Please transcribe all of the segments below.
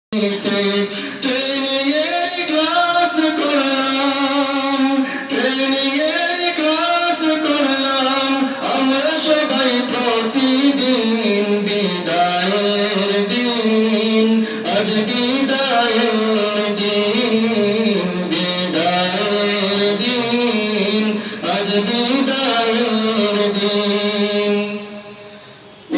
আমরা সবাই প্রতিদিন বিদায়ের দিন, আজ বিদায়ের দিন, বিদায়ের দিন, আজ বিদায়ের দিন।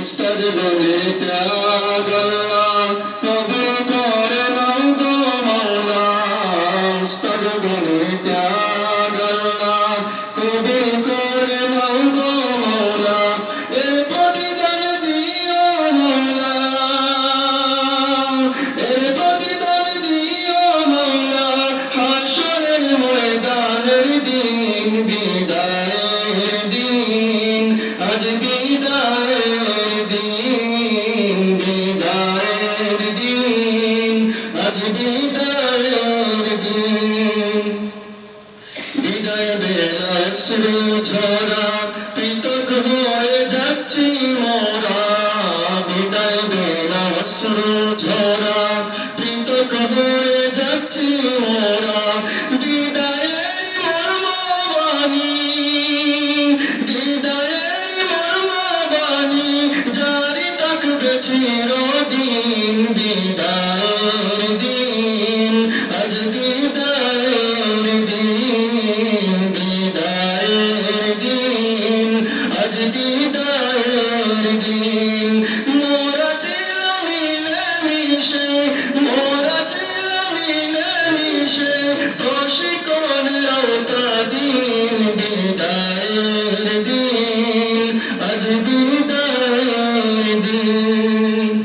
উস্তাদ বলে ত্যাগ আল্লাহ কবুল করে নাও গো মাওলা, উস্তাদ বলে ত্যাগ আল্লাহ কবুল করে নাও গো মাওলা, এর প্রতিদান দিও মাওলা, এর প্রতিদান দিও মাওলা, হাশরের ময়দানের দিন, বিদায়ের দিন, আজ বিদায়ের দিন, বিদায়ের দিন, আজ বিদায়ের দিন। বিদায় বেলা অশ্রু ঝরা পৃথক হয়ে যাচ্ছি মোরা, বিদায় বেলা অশ্রু ঝরা পৃথক হয়ে যাচ্ছি মোরা, বিদায়ের মর্মবাণী, বিদায়ের মর্মবাণী জারি থাকবে চিরদিন, বিদায়ের দিন, আজ বিদায়ের দিন, বিদায়ের দিন, আজ বিদায়ের দিন। মোরা ছিলাম মিলেমিশে, মোরা ছিলাম মিলেমিশে, প্রশিক্ষণের আওতাধীন, বিদায়ের দিন, আজ বিদায়ের দিন।